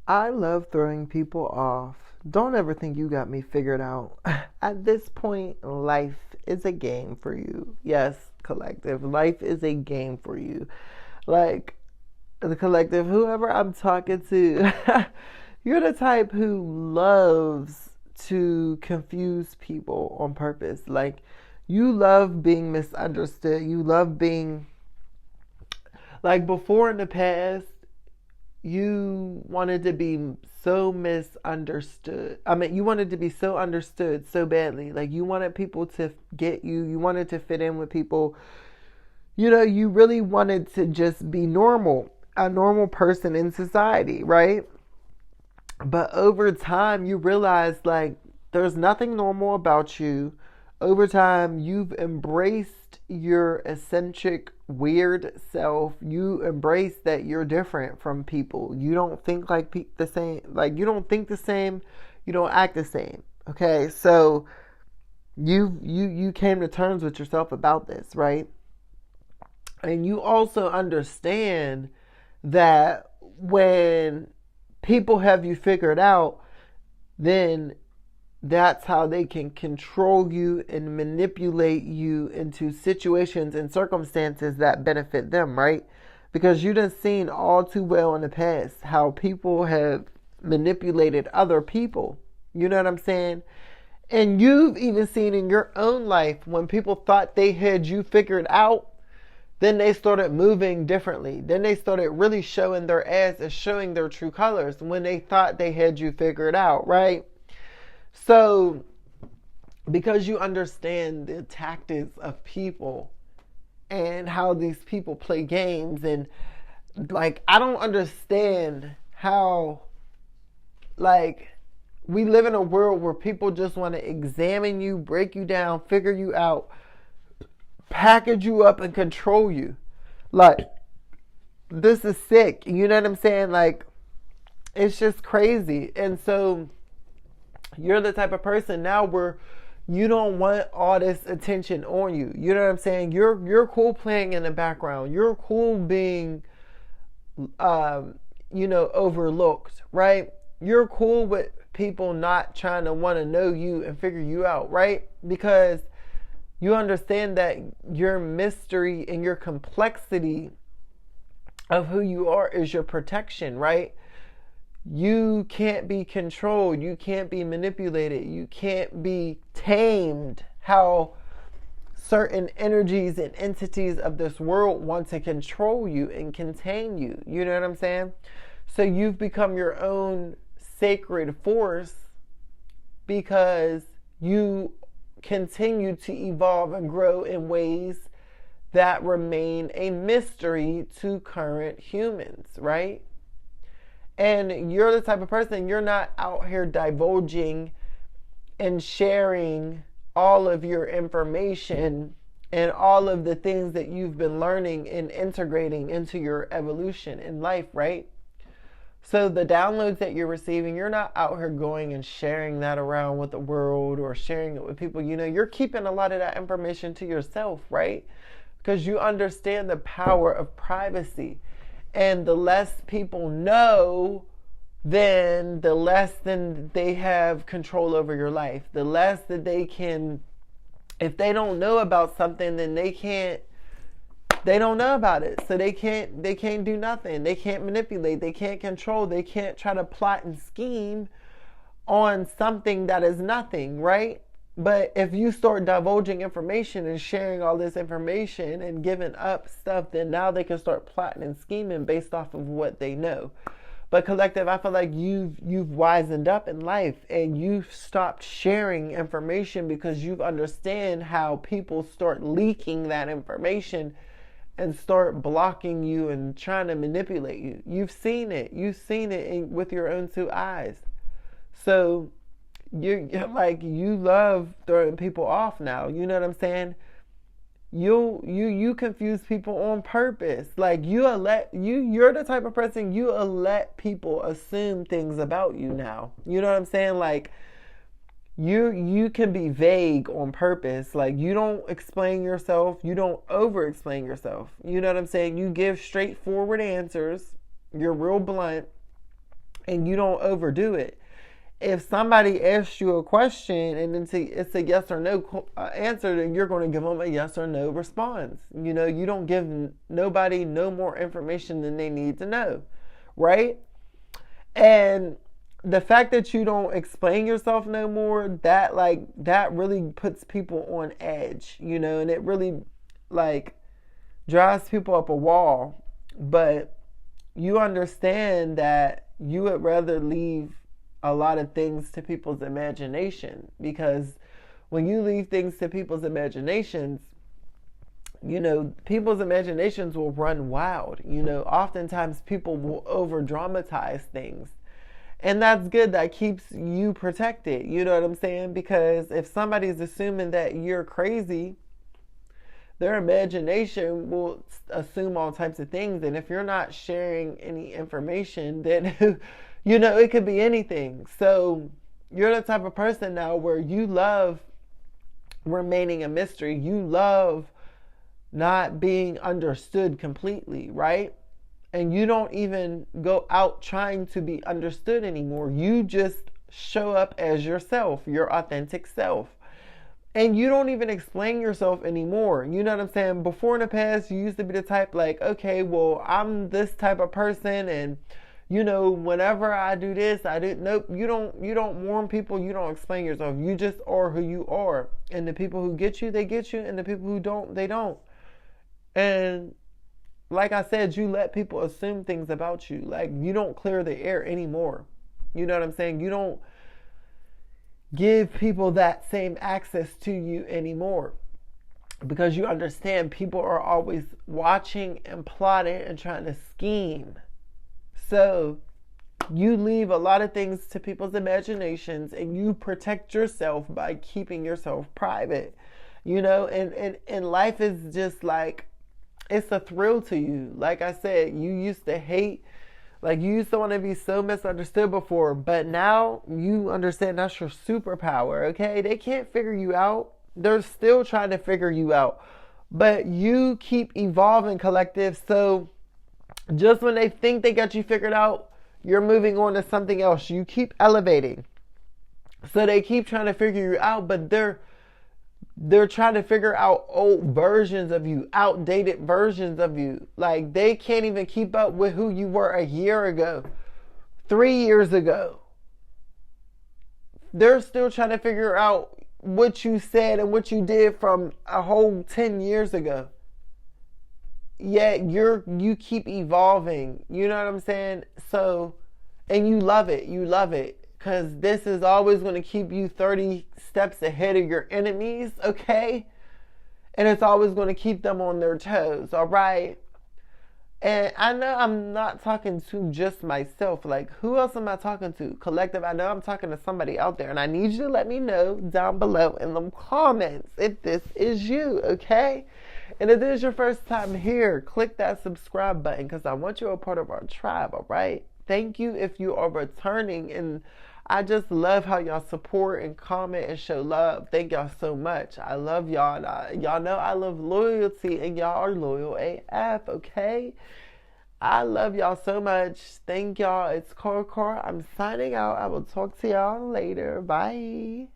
I love throwing people off. Don't ever think you got me figured out. At this point, life is a game for you. Yes, collective. Life is a game for you. Like, the collective, whoever I'm talking to, you're the type who loves to confuse people on purpose. Like, you love being misunderstood. You love being, like, before in the past, you wanted to be so misunderstood. I mean, you wanted to be so understood so badly. Like, you wanted people to get you. You wanted to fit in with people. You know, you really wanted to just be normal, a normal person in society, right? But over time, you realize, like, there's nothing normal about you. Over time, you've embraced your eccentric, weird self. You embrace that you're different from people. You don't think like the same. Like, you don't think the same. You don't act the same. Okay, so you came to terms with yourself about this, right? And you also understand that when people have you figured out, then that's how they can control you and manipulate you into situations and circumstances that benefit them, right? Because you done seen all too well in the past how people have manipulated other people. You know what I'm saying? And you've even seen in your own life when people thought they had you figured out, then they started moving differently. Then they started really showing their ass and showing their true colors when they thought they had you figured out, right? So, because you understand the tactics of people and how these people play games, and like, I don't understand how, like, we live in a world where people just want to examine you, break you down, figure you out, package you up, and control you. Like, this is sick. You know what I'm saying? Like, it's just crazy. And so, you're the type of person now where you don't want all this attention on you. You know what I'm saying? You're cool playing in the background. You're cool being, overlooked, right? You're cool with people not trying to want to know you and figure you out, right? Because you understand that your mystery and your complexity of who you are is your protection, right? You can't be controlled. You can't be manipulated. You can't be tamed. How certain energies and entities of this world want to control you and contain you. You know what I'm saying? So you've become your own sacred force because you continue to evolve and grow in ways that remain a mystery to current humans, right? And you're the type of person, you're not out here divulging and sharing all of your information and all of the things that you've been learning and integrating into your evolution in life, right? So the downloads that you're receiving, you're not out here going and sharing that around with the world or sharing it with people. You know, you're keeping a lot of that information to yourself, right? Because you understand the power of privacy. And the less people know, then the less than they have control over your life. The less that they can, if they don't know about something, then they don't know about it. So they can't do nothing. They can't manipulate. They can't control. They can't try to plot and scheme on something that is nothing, right? But if you start divulging information and sharing all this information and giving up stuff, then now they can start plotting and scheming based off of what they know. But collective, I feel like you've wisened up in life and you've stopped sharing information because you've understand how people start leaking that information and start blocking you and trying to manipulate you. You've seen it. You've seen it with your own two eyes. So you're like, you love throwing people off now. You know what I'm saying? You confuse people on purpose. Like, you're the type of person, you'll let people assume things about you now. You know what I'm saying? Like, you can be vague on purpose. Like, you don't explain yourself. You don't over explain yourself. You know what I'm saying? You give straightforward answers. You're real blunt. and you don't overdo it. If somebody asks you a question and it's a yes or no answer, then you're going to give them a yes or no response. You know, you don't give nobody no more information than they need to know, right? And the fact that you don't explain yourself no more, that really puts people on edge, you know, and it really drives people up a wall. But you understand that you would rather leave a lot of things to people's imagination, because when you leave things to people's imaginations, you know, people's imaginations will run wild. You know, oftentimes people will over dramatize things. And that's good. That keeps you protected. You know what I'm saying? Because if somebody's assuming that you're crazy, their imagination will assume all types of things. And if you're not sharing any information, then, you know, it could be anything. So you're the type of person now where you love remaining a mystery. You love not being understood completely, right? And you don't even go out trying to be understood anymore. You just show up as yourself, your authentic self. And you don't even explain yourself anymore. You know what I'm saying? Before in the past, you used to be the type like, okay, well, I'm this type of person, and you know, whenever I do this, I do. Nope, you don't warn people. You don't explain yourself. You just are who you are. And the people who get you, they get you, and the people who don't, they don't. And like I said, you let people assume things about you. Like, you don't clear the air anymore. You know what I'm saying? You don't give people that same access to you anymore, because you understand people are always watching and plotting and trying to scheme. So you leave a lot of things to people's imaginations, and you protect yourself by keeping yourself private. You know, and life is just like, it's a thrill to you. Like I said, you used to hate, like you used to want to be so misunderstood before, but now you understand that's your superpower, okay? They can't figure you out. They're still trying to figure you out. But you keep evolving, collective. So just when they think they got you figured out, you're moving on to something else. You keep elevating. So they keep trying to figure you out, but they're trying to figure out old versions of you, outdated versions of you. Like, they can't even keep up with who you were a year ago, 3 years ago. They're still trying to figure out what you said and what you did from a whole 10 years ago. Yet you keep evolving. You know what I'm saying? So, and you love it. You love it. Because this is always going to keep you 30 steps ahead of your enemies, okay? And it's always going to keep them on their toes, all right? And I know I'm not talking to just myself. Like, who else am I talking to? Collective, I know I'm talking to somebody out there. And I need you to let me know down below in the comments if this is you, okay? And if this is your first time here, click that subscribe button, because I want you a part of our tribe, all right? Thank you if you are returning, and I just love how y'all support and comment and show love. Thank y'all so much. I love y'all. Y'all know I love loyalty, and y'all are loyal AF, okay? I love y'all so much. Thank y'all. It's Kar. I'm signing out. I will talk to y'all later. Bye.